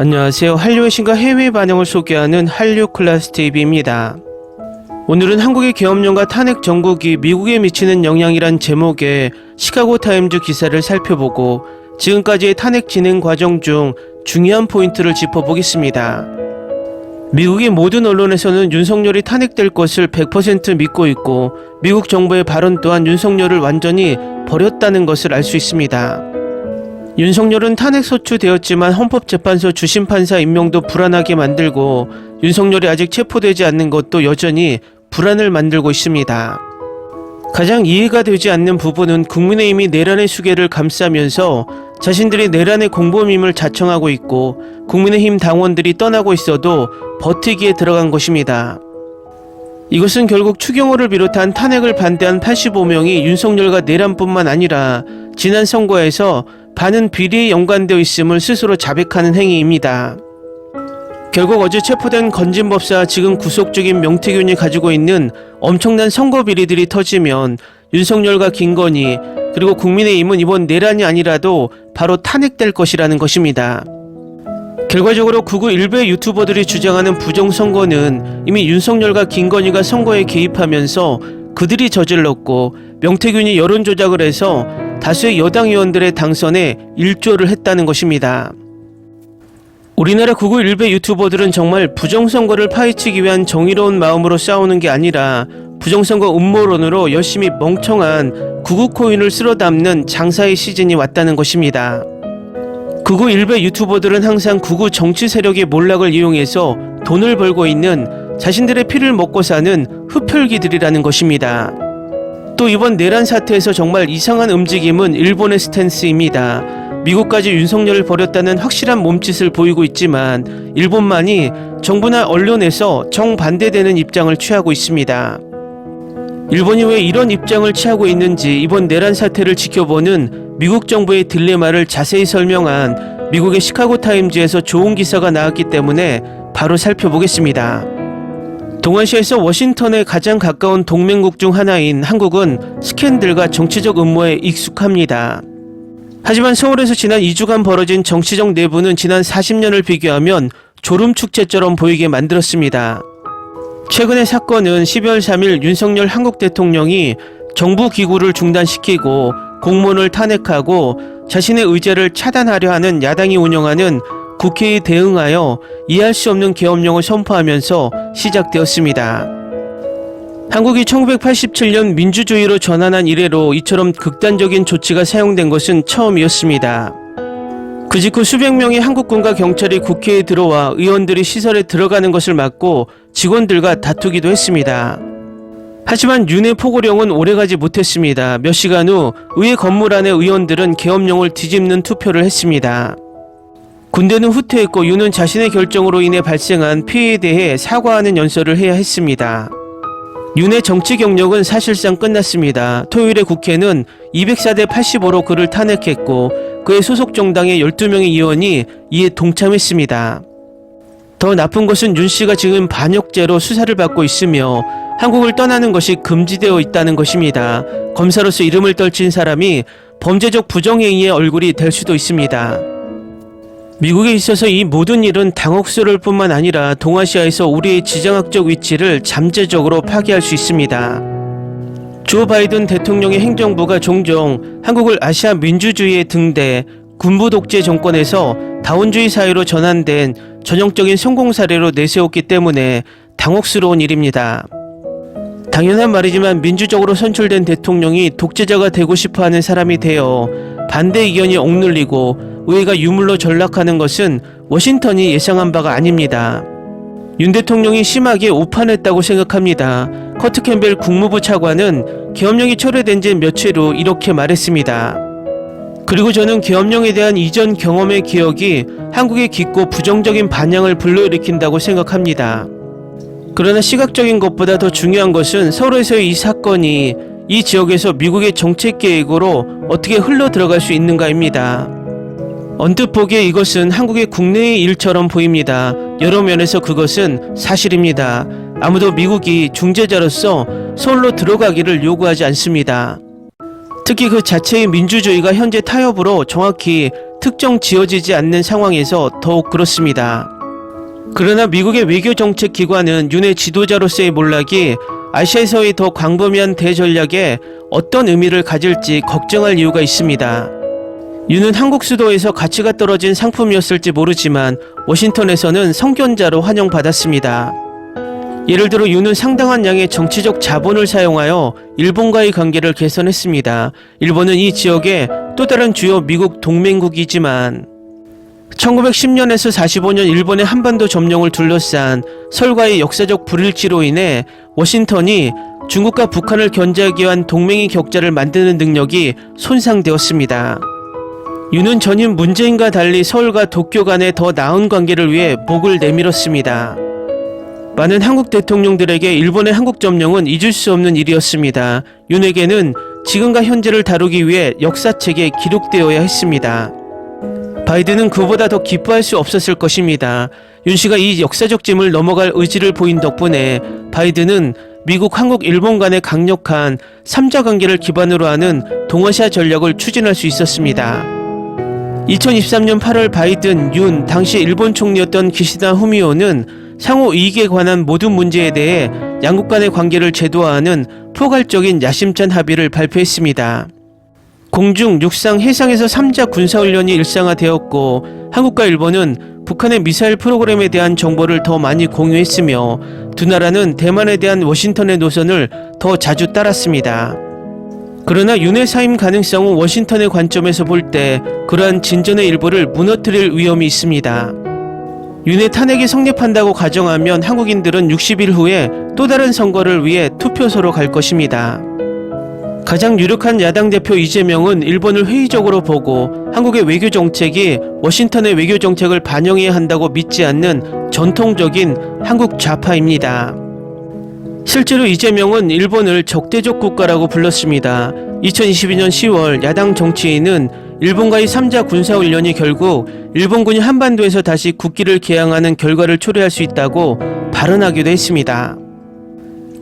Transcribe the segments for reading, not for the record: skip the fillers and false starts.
안녕하세요. 한류의 신과 해외 반영을 소개하는 한류클래스TV입니다. 오늘은 한국의 계엄령과 탄핵 정국이 미국에 미치는 영향이란 제목의 시카고 타임즈 기사를 살펴보고 지금까지의 탄핵 진행 과정 중 중요한 포인트를 짚어보겠습니다. 미국의 모든 언론에서는 윤석열이 탄핵될 것을 100% 믿고 있고 미국 정부의 발언 또한 윤석열을 완전히 버렸다는 것을 알 수 있습니다. 윤석열은 탄핵 소추되었지만 헌법재판소 주심판사 임명도 불안하게 만들고 윤석열이 아직 체포되지 않는 것도 여전히 불안을 만들고 있습니다. 가장 이해가 되지 않는 부분은 국민의힘이 내란의 수괴를 감싸면서 자신들이 내란의 공범임을 자청하고 있고 국민의힘 당원들이 떠나고 있어도 버티기에 들어간 것입니다. 이것은 결국 추경호를 비롯한 탄핵을 반대한 85명이 윤석열과 내란뿐만 아니라 지난 선거에서 반은 비리에 연관되어 있음을 스스로 자백하는 행위입니다. 결국 어제 체포된 건진법사 지금 구속 중인 명태균이 가지고 있는 엄청난 선거 비리들이 터지면 윤석열과 김건희 그리고 국민의힘은 이번 내란이 아니라도 바로 탄핵될 것이라는 것입니다. 결과적으로 극우 일베 유튜버들이 주장하는 부정선거는 이미 윤석열과 김건희가 선거에 개입하면서 그들이 저질렀고 명태균이 여론조작을 해서 다수의 여당 의원들의 당선에 일조를 했다는 것입니다. 우리나라 극우 일베 유튜버들은 정말 부정선거를 파헤치기 위한 정의로운 마음으로 싸우는 게 아니라 부정선거 음모론으로 열심히 멍청한 극우 코인을 쓸어 담는 장사의 시즌이 왔다는 것입니다. 극우 일베 유튜버들은 항상 극우 정치 세력의 몰락을 이용해서 돈을 벌고 있는 자신들의 피를 먹고 사는 흡혈귀들이라는 것입니다. 또 이번 내란 사태에서 정말 이상한 움직임은 일본의 스탠스입니다. 미국까지 윤석열을 버렸다는 확실한 몸짓을 보이고 있지만 일본만이 정부나 언론에서 정반대되는 입장을 취하고 있습니다. 일본이 왜 이런 입장을 취하고 있는지 이번 내란 사태를 지켜보는 미국 정부의 딜레마를 자세히 설명한 미국의 시카고 타임즈에서 좋은 기사가 나왔기 때문에 바로 살펴보겠습니다. 동아시아에서 워싱턴에 가장 가까운 동맹국 중 하나인 한국은 스캔들과 정치적 음모에 익숙합니다. 하지만 서울에서 지난 2주간 벌어진 정치적 내부는 지난 40년을 비교하면 졸음축제처럼 보이게 만들었습니다. 최근의 사건은 12월 3일 윤석열 한국 대통령이 정부 기구를 중단시키고 공무원을 탄핵하고 자신의 의제를 차단하려 하는 야당이 운영하는 국회에 대응하여 이해할 수 없는 계엄령을 선포하면서 시작되었습니다. 한국이 1987년 민주주의로 전환한 이래로 이처럼 극단적인 조치가 사용된 것은 처음이었습니다. 그 직후 수백 명의 한국군과 경찰이 국회에 들어와 의원들이 시설에 들어가는 것을 막고 직원들과 다투기도 했습니다. 하지만 윤의 포고령은 오래가지 못했습니다. 몇 시간 후 의회 건물 안의 의원들은 계엄령을 뒤집는 투표를 했습니다. 군대는 후퇴했고 윤은 자신의 결정으로 인해 발생한 피해에 대해 사과하는 연설을 해야 했습니다. 윤의 정치 경력은 사실상 끝났습니다. 토요일에 국회는 204대 85로 그를 탄핵했고 그의 소속 정당의 12명의 의원이 이에 동참했습니다. 더 나쁜 것은 윤 씨가 지금 반역죄로 수사를 받고 있으며 한국을 떠나는 것이 금지되어 있다는 것입니다. 검사로서 이름을 떨친 사람이 범죄적 부정행위의 얼굴이 될 수도 있습니다. 미국에 있어서 이 모든 일은 당혹스러울 뿐만 아니라 동아시아에서 우리의 지정학적 위치를 잠재적으로 파괴할 수 있습니다. 조 바이든 대통령의 행정부가 종종 한국을 아시아 민주주의의 등대, 군부 독재 정권에서 다원주의 사회로 전환된 전형적인 성공 사례로 내세웠기 때문에 당혹스러운 일입니다. 당연한 말이지만 민주적으로 선출된 대통령이 독재자가 되고 싶어하는 사람이 되어 반대 의견이 억눌리고 의회가 유물로 전락하는 것은 워싱턴이 예상한 바가 아닙니다. 윤 대통령이 심하게 오판했다고 생각합니다. 커트 캠벨 국무부 차관은 계엄령이 철회된 지 며칠 후 이렇게 말했습니다. 그리고 저는 계엄령에 대한 이전 경험의 기억이 한국에 깊고 부정적인 반향을 불러일으킨다고 생각합니다. 그러나 시각적인 것보다 더 중요한 것은 서울에서의 이 사건이 이 지역에서 미국의 정책 계획으로 어떻게 흘러 들어갈 수 있는가입니다. 언뜻 보기에 이것은 한국의 국내의 일처럼 보입니다. 여러 면에서 그것은 사실입니다. 아무도 미국이 중재자로서 서울로 들어가기를 요구하지 않습니다. 특히 그 자체의 민주주의가 현재 타협으로 정확히 특정 지어지지 않는 상황에서 더욱 그렇습니다. 그러나 미국의 외교정책기관은 윤의 지도자로서의 몰락이 아시아에서의 더 광범위한 대전략에 어떤 의미를 가질지 걱정할 이유가 있습니다. 윤은 한국 수도에서 가치가 떨어진 상품이었을지 모르지만 워싱턴에서는 성견자로 환영받았습니다. 예를 들어 윤은 상당한 양의 정치적 자본을 사용하여 일본과의 관계를 개선했습니다. 일본은 이 지역의 또 다른 주요 미국 동맹국이지만 1910년에서 45년 일본의 한반도 점령을 둘러싼 설과의 역사적 불일치로 인해 워싱턴이 중국과 북한을 견제하기 위한 동맹의 격자를 만드는 능력이 손상되었습니다. 윤은 전임 문재인과 달리 서울과 도쿄 간의 더 나은 관계를 위해 목을 내밀었습니다. 많은 한국 대통령들에게 일본의 한국 점령은 잊을 수 없는 일이었습니다. 윤에게는 지금과 현재를 다루기 위해 역사책에 기록되어야 했습니다. 바이든은 그보다 더 기뻐할 수 없었을 것입니다. 윤 씨가 이 역사적 짐을 넘어갈 의지를 보인 덕분에 바이든은 미국, 한국, 일본 간의 강력한 3자 관계를 기반으로 하는 동아시아 전략을 추진할 수 있었습니다. 2023년 8월 바이든, 윤, 당시 일본 총리였던 기시다 후미오는 상호 이익에 관한 모든 문제에 대해 양국 간의 관계를 제도화하는 포괄적인 야심찬 합의를 발표했습니다. 공중, 육상, 해상에서 3자 군사훈련이 일상화되었고 한국과 일본은 북한의 미사일 프로그램에 대한 정보를 더 많이 공유했으며 두 나라는 대만에 대한 워싱턴의 노선을 더 자주 따랐습니다. 그러나 윤의 사임 가능성은 워싱턴의 관점에서 볼 때 그러한 진전의 일부를 무너뜨릴 위험이 있습니다. 윤의 탄핵이 성립한다고 가정하면 한국인들은 60일 후에 또 다른 선거를 위해 투표소로 갈 것입니다. 가장 유력한 야당 대표 이재명은 일본을 회의적으로 보고 한국의 외교 정책이 워싱턴의 외교 정책을 반영해야 한다고 믿지 않는 전통적인 한국 좌파입니다. 실제로 이재명은 일본을 적대적 국가라고 불렀습니다. 2022년 10월 야당 정치인은 일본과의 3자 군사훈련이 결국 일본군이 한반도에서 다시 국기를 개항하는 결과를 초래할 수 있다고 발언하기도 했습니다.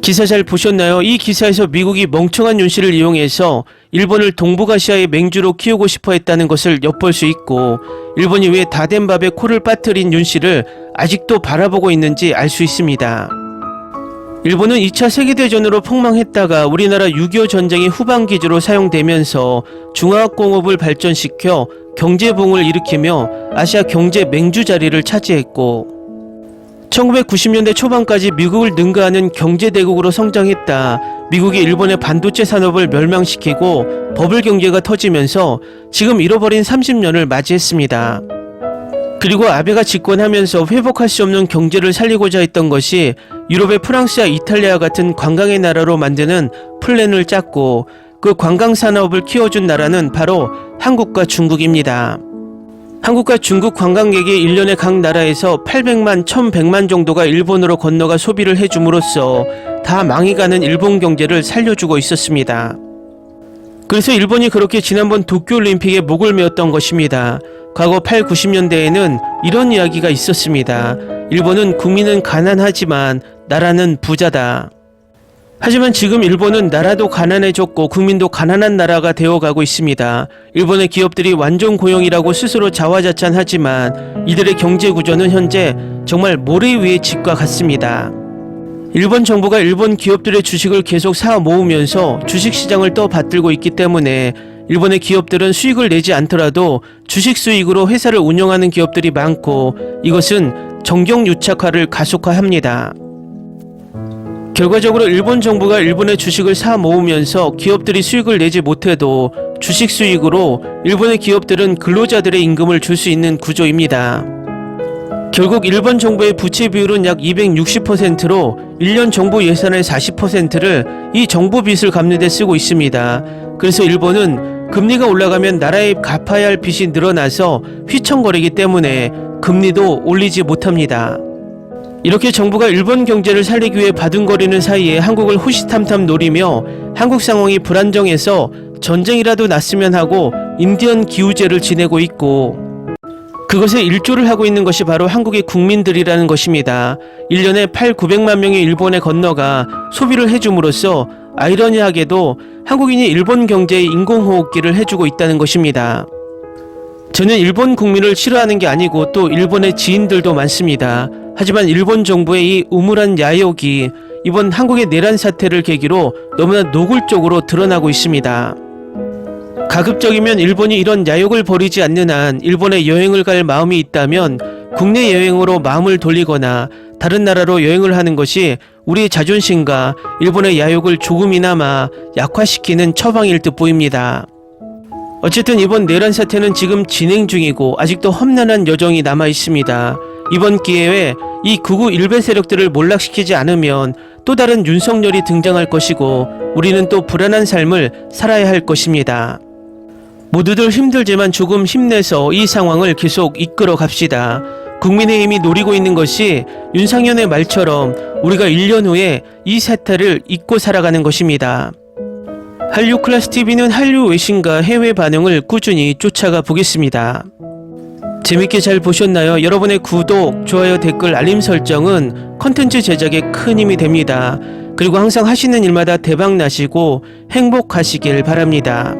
기사 잘 보셨나요? 이 기사에서 미국이 멍청한 윤 씨를 이용해서 일본을 동북아시아의 맹주로 키우고 싶어 했다는 것을 엿볼 수 있고 일본이 왜 다 된 밥에 코를 빠뜨린 윤 씨를 아직도 바라보고 있는지 알 수 있습니다. 일본은 2차 세계대전으로 폭망했다가 우리나라 6.25 전쟁의 후반기지로 사용되면서 중화학공업을 발전시켜 경제붕을 일으키며 아시아 경제 맹주 자리를 차지했고 1990년대 초반까지 미국을 능가하는 경제대국으로 성장했다. 미국이 일본의 반도체 산업을 멸망시키고 버블 경제가 터지면서 지금 잃어버린 30년을 맞이했습니다. 그리고 아베가 집권하면서 회복할 수 없는 경제를 살리고자 했던 것이 유럽의 프랑스와 이탈리아 같은 관광의 나라로 만드는 플랜을 짰고 그 관광 산업을 키워준 나라는 바로 한국과 중국입니다. 한국과 중국 관광객이 1년에 각 나라에서 800만, 1100만 정도가 일본으로 건너가 소비를 해줌으로써 다 망해가는 일본 경제를 살려주고 있었습니다. 그래서 일본이 그렇게 지난번 도쿄올림픽에 목을 메었던 것입니다. 과거 8, 90년대에는 이런 이야기가 있었습니다. 일본은 국민은 가난하지만 나라는 부자다. 하지만 지금 일본은 나라도 가난해졌고 국민도 가난한 나라가 되어가고 있습니다. 일본의 기업들이 완전 고용이라고 스스로 자화자찬하지만 이들의 경제 구조는 현재 정말 모래 위의 집과 같습니다. 일본 정부가 일본 기업들의 주식을 계속 사 모으면서 주식시장을 떠받들고 있기 때문에 일본의 기업들은 수익을 내지 않더라도 주식 수익으로 회사를 운영하는 기업들이 많고 이것은 정경유착화를 가속화합니다. 결과적으로 일본 정부가 일본의 주식을 사 모으면서 기업들이 수익을 내지 못해도 주식 수익으로 일본의 기업들은 근로자들의 임금을 줄 수 있는 구조입니다. 결국 일본 정부의 부채 비율은 약 260%로 1년 정부 예산의 40%를 이 정부 빚을 갚는 데 쓰고 있습니다. 그래서 일본은 금리가 올라가면 나라에 갚아야 할 빚이 늘어나서 휘청거리기 때문에 금리도 올리지 못합니다. 이렇게 정부가 일본 경제를 살리기 위해 바둥거리는 사이에 한국을 호시탐탐 노리며 한국 상황이 불안정해서 전쟁이라도 났으면 하고 인디언 기우제를 지내고 있고 그것에 일조를 하고 있는 것이 바로 한국의 국민들이라는 것입니다. 1년에 8,900만 명이 일본에 건너가 소비를 해줌으로써 아이러니하게도 한국인이 일본 경제에 인공호흡기를 해주고 있다는 것입니다. 저는 일본 국민을 싫어하는 게 아니고 또 일본의 지인들도 많습니다. 하지만 일본 정부의 이 우물한 야욕이 이번 한국의 내란 사태를 계기로 너무나 노골적으로 드러나고 있습니다. 가급적이면 일본이 이런 야욕을 버리지 않는 한 일본에 여행을 갈 마음이 있다면 국내 여행으로 마음을 돌리거나 다른 나라로 여행을 하는 것이 우리의 자존심과 일본의 야욕을 조금이나마 약화시키는 처방일 듯 보입니다. 어쨌든 이번 내란 사태는 지금 진행 중이고 아직도 험난한 여정이 남아 있습니다. 이번 기회에 이 극우 일베 세력들을 몰락시키지 않으면 또 다른 윤석열이 등장할 것이고 우리는 또 불안한 삶을 살아야 할 것입니다. 모두들 힘들지만 조금 힘내서 이 상황을 계속 이끌어 갑시다. 국민의힘이 노리고 있는 것이 윤상현의 말처럼 우리가 1년 후에 이 사태를 잊고 살아가는 것입니다. 한류클래스TV는 한류 외신과 해외 반응을 꾸준히 쫓아가 보겠습니다. 재밌게 잘 보셨나요? 여러분의 구독, 좋아요, 댓글, 알림 설정은 컨텐츠 제작에 큰 힘이 됩니다. 그리고 항상 하시는 일마다 대박 나시고 행복하시길 바랍니다.